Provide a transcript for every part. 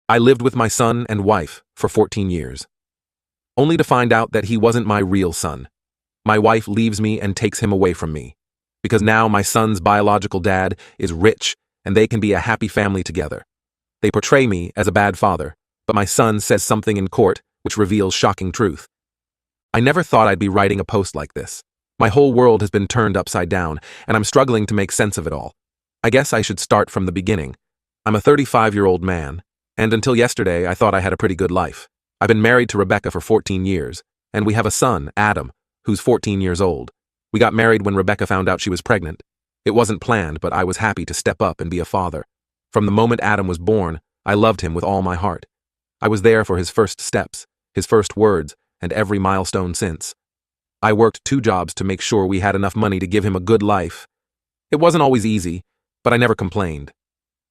I lived with my son and wife for 14 years, only to find out that he wasn't my real son. My wife leaves me and takes him away from me, because now my son's biological dad is rich and they can be a happy family together. They portray me as a bad father, but my son says something in court which reveals shocking truth. I never thought I'd be writing a post like this. My whole world has been turned upside down, and I'm struggling to make sense of it all. I guess I should start from the beginning. I'm a 35-year-old man, and until yesterday I thought I had a pretty good life. I've been married to Rebecca for 14 years, and we have a son, Adam, who's 14 years old. We got married when Rebecca found out she was pregnant. It wasn't planned, but I was happy to step up and be a father. From the moment Adam was born, I loved him with all my heart. I was there for his first steps, his first words, and every milestone since. I worked 2 jobs to make sure we had enough money to give him a good life. It wasn't always easy, but I never complained.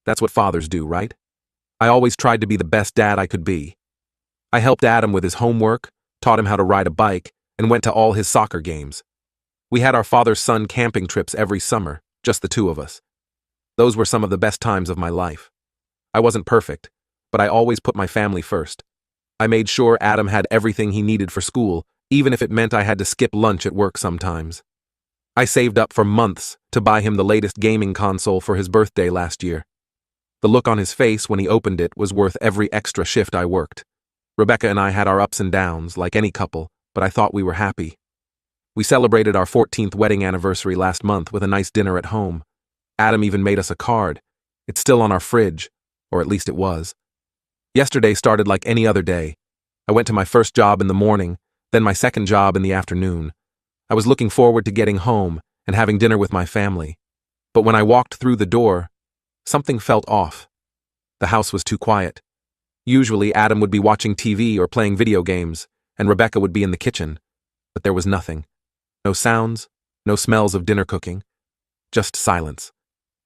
That's what fathers do, right? I always tried to be the best dad I could be. I helped Adam with his homework, taught him how to ride a bike, and went to all his soccer games. We had our father-son camping trips every summer, just the 2 of us. Those were some of the best times of my life. I wasn't perfect, but I always put my family first. I made sure Adam had everything he needed for school, even if it meant I had to skip lunch at work sometimes. I saved up for months to buy him the latest gaming console for his birthday last year. The look on his face when he opened it was worth every extra shift I worked. Rebecca and I had our ups and downs, like any couple, but I thought we were happy. We celebrated our 14th wedding anniversary last month with a nice dinner at home. Adam even made us a card. It's still on our fridge, or at least it was. Yesterday started like any other day. I went to my first job in the morning, then my second job in the afternoon. I was looking forward to getting home and having dinner with my family. But when I walked through the door, something felt off. The house was too quiet. Usually Adam would be watching TV or playing video games, and Rebecca would be in the kitchen. But there was nothing. No sounds, no smells of dinner cooking. Just silence.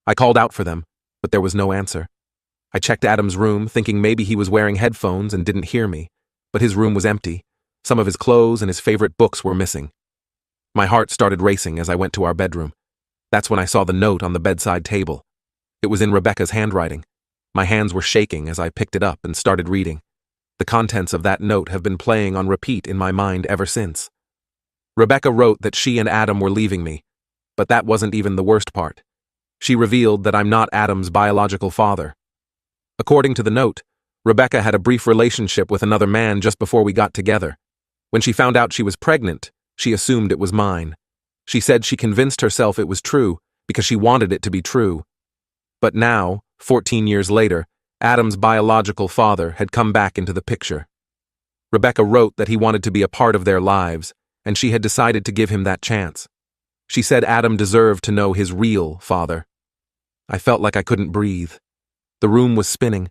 I called out for them, but there was no answer. I checked Adam's room, thinking maybe he was wearing headphones and didn't hear me, but his room was empty. Some of his clothes and his favorite books were missing. My heart started racing as I went to our bedroom. That's when I saw the note on the bedside table. It was in Rebecca's handwriting. My hands were shaking as I picked it up and started reading. The contents of that note have been playing on repeat in my mind ever since. Rebecca wrote that she and Adam were leaving me, but that wasn't even the worst part. She revealed that I'm not Adam's biological father. According to the note, Rebecca had a brief relationship with another man just before we got together. When she found out she was pregnant, she assumed it was mine. She said she convinced herself it was true because she wanted it to be true. But now, 14 years later, Adam's biological father had come back into the picture. Rebecca wrote that he wanted to be a part of their lives, and she had decided to give him that chance. She said Adam deserved to know his real father. I felt like I couldn't breathe. The room was spinning.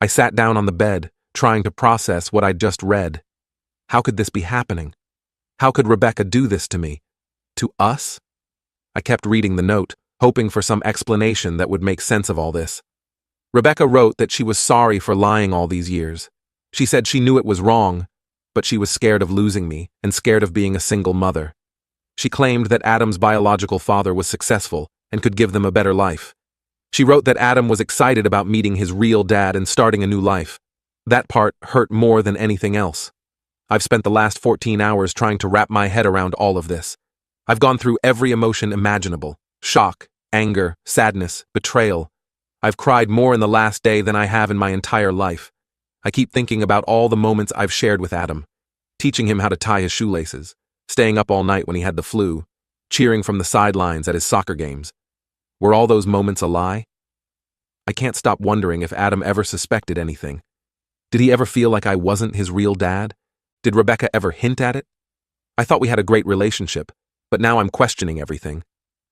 I sat down on the bed, trying to process what I'd just read. How could this be happening? How could Rebecca do this to me? To us? I kept reading the note, hoping for some explanation that would make sense of all this. Rebecca wrote that she was sorry for lying all these years. She said she knew it was wrong, but she was scared of losing me and scared of being a single mother. She claimed that Adam's biological father was successful and could give them a better life. She wrote that Adam was excited about meeting his real dad and starting a new life. That part hurt more than anything else. I've spent the last 14 hours trying to wrap my head around all of this. I've gone through every emotion imaginable: shock, anger, sadness, betrayal. I've cried more in the last day than I have in my entire life. I keep thinking about all the moments I've shared with Adam, teaching him how to tie his shoelaces, staying up all night when he had the flu, cheering from the sidelines at his soccer games. Were all those moments a lie? I can't stop wondering if Adam ever suspected anything. Did he ever feel like I wasn't his real dad? Did Rebecca ever hint at it? I thought we had a great relationship, but now I'm questioning everything.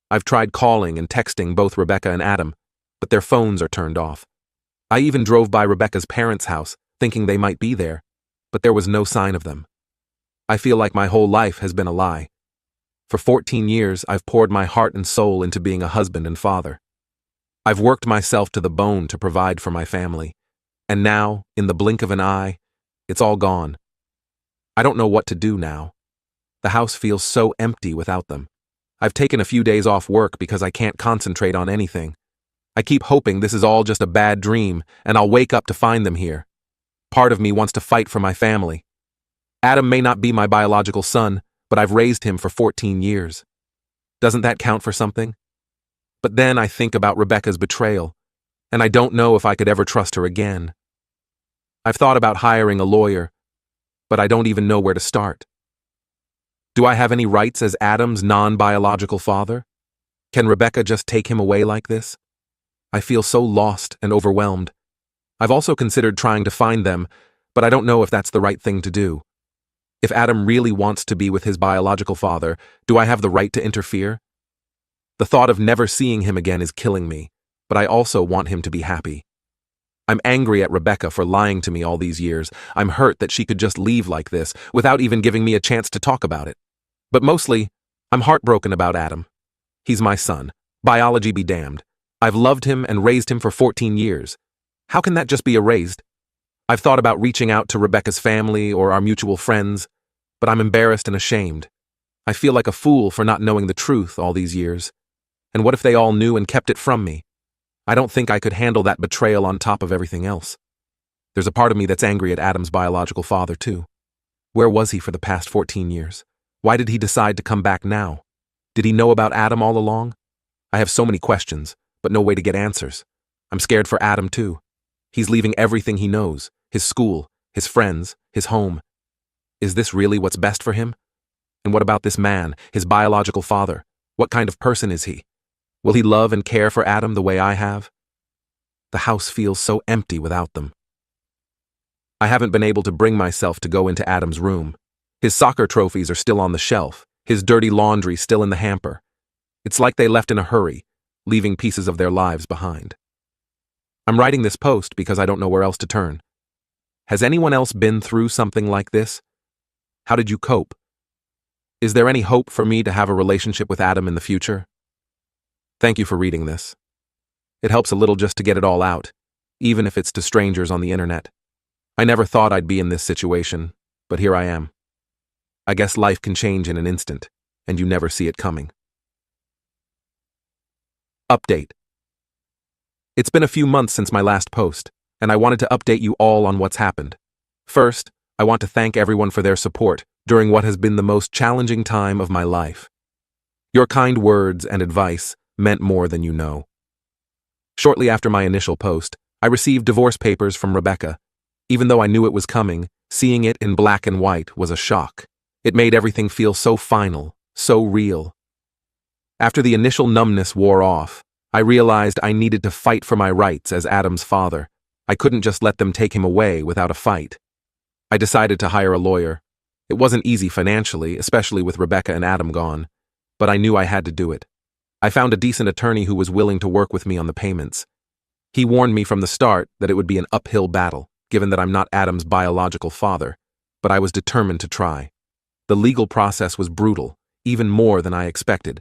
I've tried calling and texting both Rebecca and Adam, but their phones are turned off. I even drove by Rebecca's parents' house, thinking they might be there, but there was no sign of them. I feel like my whole life has been a lie. For 14 years, I've poured my heart and soul into being a husband and father. I've worked myself to the bone to provide for my family, and now, in the blink of an eye, it's all gone. I don't know what to do now. The house feels so empty without them. I've taken a few days off work because I can't concentrate on anything. I keep hoping this is all just a bad dream and I'll wake up to find them here. Part of me wants to fight for my family. Adam may not be my biological son, but I've raised him for 14 years. Doesn't that count for something? But then I think about Rebecca's betrayal, and I don't know if I could ever trust her again. I've thought about hiring a lawyer, but I don't even know where to start. Do I have any rights as Adam's non-biological father? Can Rebecca just take him away like this? I feel so lost and overwhelmed. I've also considered trying to find them, but I don't know if that's the right thing to do. If Adam really wants to be with his biological father, do I have the right to interfere? The thought of never seeing him again is killing me, but I also want him to be happy. I'm angry at Rebecca for lying to me all these years. I'm hurt that she could just leave like this, without even giving me a chance to talk about it. But mostly, I'm heartbroken about Adam. He's my son. Biology be damned. I've loved him and raised him for 14 years. How can that just be erased? I've thought about reaching out to Rebecca's family or our mutual friends, but I'm embarrassed and ashamed. I feel like a fool for not knowing the truth all these years. And what if they all knew and kept it from me? I don't think I could handle that betrayal on top of everything else. There's a part of me that's angry at Adam's biological father, too. Where was he for the past 14 years? Why did he decide to come back now? Did he know about Adam all along? I have so many questions, but no way to get answers. I'm scared for Adam, too. He's leaving everything he knows, his school, his friends, his home. Is this really what's best for him? And what about this man, his biological father? What kind of person is he? Will he love and care for Adam the way I have? The house feels so empty without them. I haven't been able to bring myself to go into Adam's room. His soccer trophies are still on the shelf, his dirty laundry still in the hamper. It's like they left in a hurry, leaving pieces of their lives behind. I'm writing this post because I don't know where else to turn. Has anyone else been through something like this? How did you cope? Is there any hope for me to have a relationship with Adam in the future? Thank you for reading this. It helps a little just to get it all out, even if it's to strangers on the internet. I never thought I'd be in this situation, but here I am. I guess life can change in an instant, and you never see it coming. Update. It's been a few months since my last post, and I wanted to update you all on what's happened. First, I want to thank everyone for their support during what has been the most challenging time of my life. Your kind words and advice meant more than you know. Shortly after my initial post, I received divorce papers from Rebecca. Even though I knew it was coming, seeing it in black and white was a shock. It made everything feel so final, so real. After the initial numbness wore off, I realized I needed to fight for my rights as Adam's father. I couldn't just let them take him away without a fight. I decided to hire a lawyer. It wasn't easy financially, especially with Rebecca and Adam gone, but I knew I had to do it. I found a decent attorney who was willing to work with me on the payments. He warned me from the start that it would be an uphill battle, given that I'm not Adam's biological father, but I was determined to try. The legal process was brutal, even more than I expected.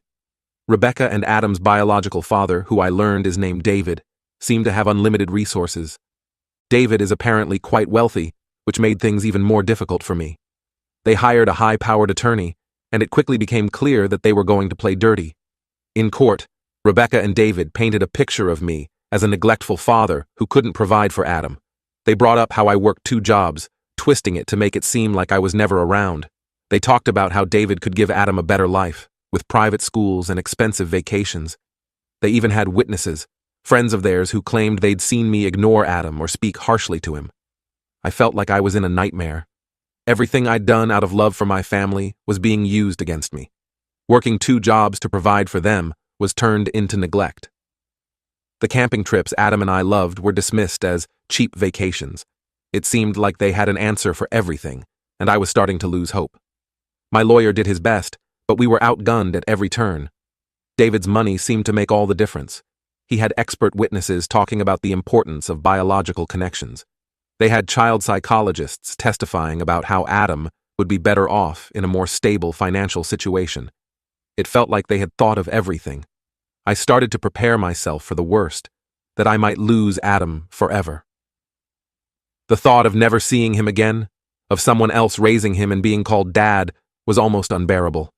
Rebecca and Adam's biological father, who I learned is named David, seemed to have unlimited resources. David is apparently quite wealthy, which made things even more difficult for me. They hired a high-powered attorney, and it quickly became clear that they were going to play dirty. In court, Rebecca and David painted a picture of me as a neglectful father who couldn't provide for Adam. They brought up how I worked 2 jobs, twisting it to make it seem like I was never around. They talked about how David could give Adam a better life, with private schools and expensive vacations. They even had witnesses, friends of theirs who claimed they'd seen me ignore Adam or speak harshly to him. I felt like I was in a nightmare. Everything I'd done out of love for my family was being used against me. Working 2 jobs to provide for them was turned into neglect. The camping trips Adam and I loved were dismissed as cheap vacations. It seemed like they had an answer for everything, and I was starting to lose hope. My lawyer did his best, but we were outgunned at every turn. David's money seemed to make all the difference. He had expert witnesses talking about the importance of biological connections. They had child psychologists testifying about how Adam would be better off in a more stable financial situation. It felt like they had thought of everything. I started to prepare myself for the worst, that I might lose Adam forever. The thought of never seeing him again, of someone else raising him and being called Dad, was almost unbearable.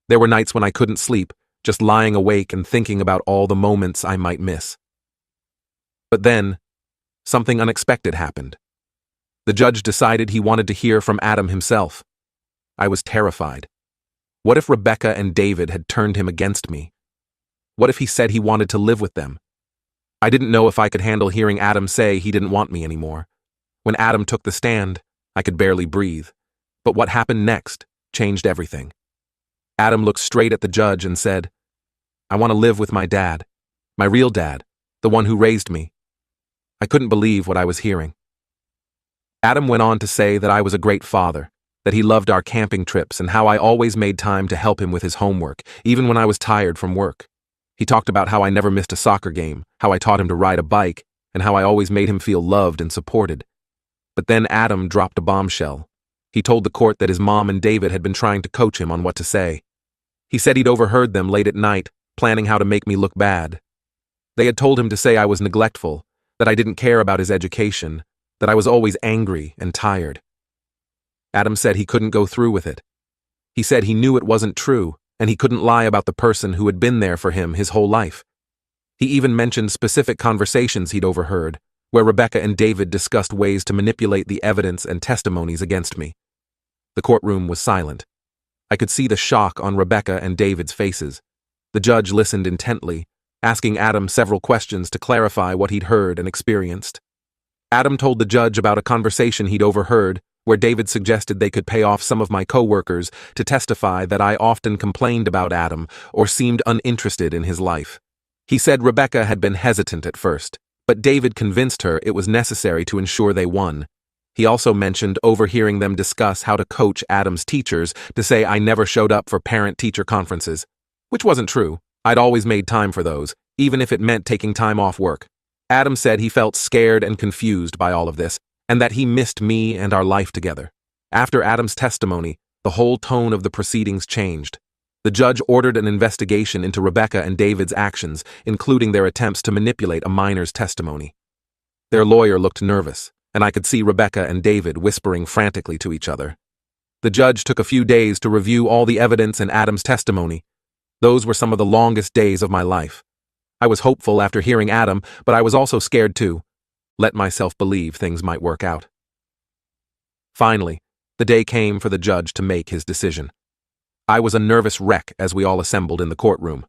There were nights when I couldn't sleep, just lying awake and thinking about all the moments I might miss. But then, something unexpected happened. The judge decided he wanted to hear from Adam himself. I was terrified. What if Rebecca and David had turned him against me? What if he said he wanted to live with them? I didn't know if I could handle hearing Adam say he didn't want me anymore. When Adam took the stand, I could barely breathe. But what happened next changed everything. Adam looked straight at the judge and said, "I want to live with my dad, my real dad, the one who raised me." I couldn't believe what I was hearing. Adam went on to say that I was a great father, that he loved our camping trips and how I always made time to help him with his homework, even when I was tired from work. He talked about how I never missed a soccer game, how I taught him to ride a bike, and how I always made him feel loved and supported. But then Adam dropped a bombshell. He told the court that his mom and David had been trying to coach him on what to say. He said he'd overheard them late at night, planning how to make me look bad. They had told him to say I was neglectful, that I didn't care about his education, that I was always angry and tired. Adam said he couldn't go through with it. He said he knew it wasn't true, and he couldn't lie about the person who had been there for him his whole life. He even mentioned specific conversations he'd overheard, where Rebecca and David discussed ways to manipulate the evidence and testimonies against me. The courtroom was silent. I could see the shock on Rebecca and David's faces. The judge listened intently, asking Adam several questions to clarify what he'd heard and experienced. Adam told the judge about a conversation he'd overheard where David suggested they could pay off some of my coworkers to testify that I often complained about Adam or seemed uninterested in his life. He said Rebecca had been hesitant at first, but David convinced her it was necessary to ensure they won. He also mentioned overhearing them discuss how to coach Adam's teachers to say I never showed up for parent-teacher conferences, which wasn't true. I'd always made time for those, even if it meant taking time off work. Adam said he felt scared and confused by all of this, and that he missed me and our life together. After Adam's testimony, the whole tone of the proceedings changed. The judge ordered an investigation into Rebecca and David's actions, including their attempts to manipulate a minor's testimony. Their lawyer looked nervous, and I could see Rebecca and David whispering frantically to each other. The judge took a few days to review all the evidence and Adam's testimony. Those were some of the longest days of my life. I was hopeful after hearing Adam, but I was also scared too. Let myself believe things might work out. Finally, the day came for the judge to make his decision. I was a nervous wreck as we all assembled in the courtroom.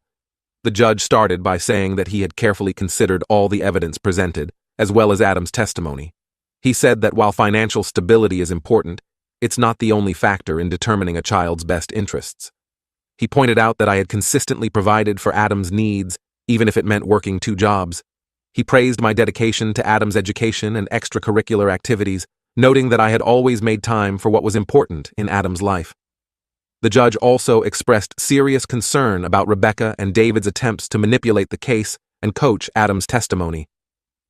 The judge started by saying that he had carefully considered all the evidence presented, as well as Adam's testimony. He said that while financial stability is important, it's not the only factor in determining a child's best interests. He pointed out that I had consistently provided for Adam's needs, even if it meant working 2 jobs. He praised my dedication to Adam's education and extracurricular activities, noting that I had always made time for what was important in Adam's life. The judge also expressed serious concern about Rebecca and David's attempts to manipulate the case and coach Adam's testimony.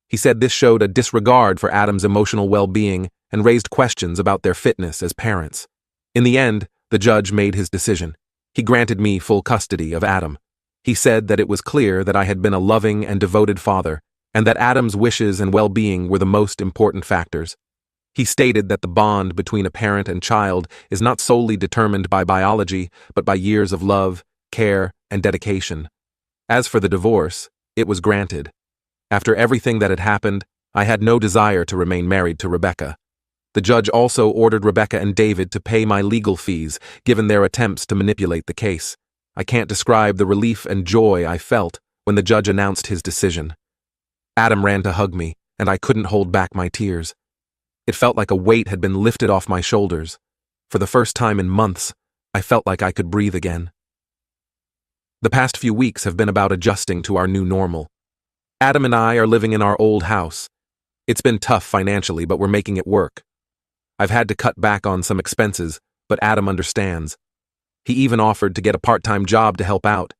He said this showed a disregard for Adam's emotional well-being and raised questions about their fitness as parents. In the end, the judge made his decision. He granted me full custody of Adam. He said that it was clear that I had been a loving and devoted father, and that Adam's wishes and well-being were the most important factors. He stated that the bond between a parent and child is not solely determined by biology, but by years of love, care, and dedication. As for the divorce, it was granted. After everything that had happened, I had no desire to remain married to Rebecca. The judge also ordered Rebecca and David to pay my legal fees, given their attempts to manipulate the case. I can't describe the relief and joy I felt when the judge announced his decision. Adam ran to hug me, and I couldn't hold back my tears. It felt like a weight had been lifted off my shoulders. For the first time in months, I felt like I could breathe again. The past few weeks have been about adjusting to our new normal. Adam and I are living in our old house. It's been tough financially, but we're making it work. I've had to cut back on some expenses, but Adam understands. He even offered to get a part-time job to help out,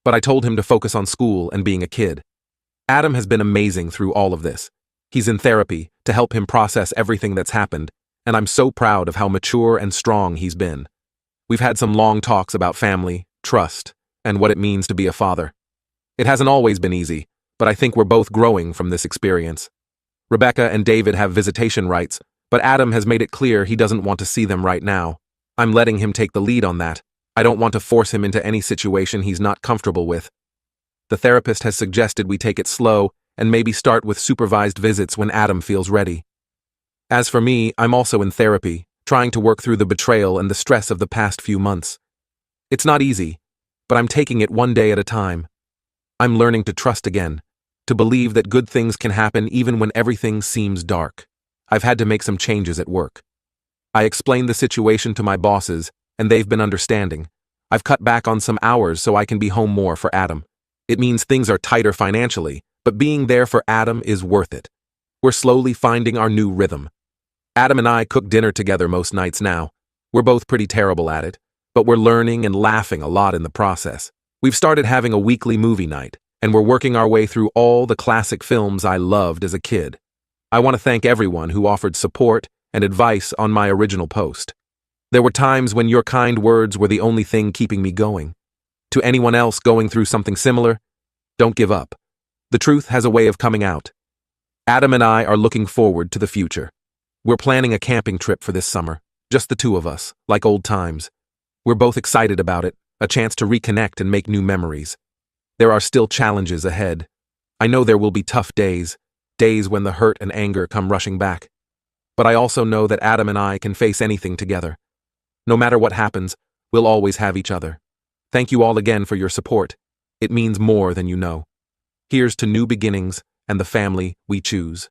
but I told him to focus on school and being a kid. Adam has been amazing through all of this. He's in therapy to help him process everything that's happened, and I'm so proud of how mature and strong he's been. We've had some long talks about family, trust, and what it means to be a father. It hasn't always been easy, but I think we're both growing from this experience. Rebecca and David have visitation rights, but Adam has made it clear he doesn't want to see them right now. I'm letting him take the lead on that. I don't want to force him into any situation he's not comfortable with. The therapist has suggested we take it slow and maybe start with supervised visits when Adam feels ready. As for me, I'm also in therapy, trying to work through the betrayal and the stress of the past few months. It's not easy, but I'm taking it one day at a time. I'm learning to trust again, to believe that good things can happen even when everything seems dark. I've had to make some changes at work. I explained the situation to my bosses, and they've been understanding. I've cut back on some hours so I can be home more for Adam. It means things are tighter financially, but being there for Adam is worth it. We're slowly finding our new rhythm. Adam and I cook dinner together most nights now. We're both pretty terrible at it, but we're learning and laughing a lot in the process. We've started having a weekly movie night, and we're working our way through all the classic films I loved as a kid. I want to thank everyone who offered support and advice on my original post. There were times when your kind words were the only thing keeping me going. To anyone else going through something similar, don't give up. The truth has a way of coming out. Adam and I are looking forward to the future. We're planning a camping trip for this summer, just the two of us, like old times. We're both excited about it, a chance to reconnect and make new memories. There are still challenges ahead. I know there will be tough days, days when the hurt and anger come rushing back. But I also know that Adam and I can face anything together. No matter what happens, we'll always have each other. Thank you all again for your support. It means more than you know. Here's to new beginnings and the family we choose.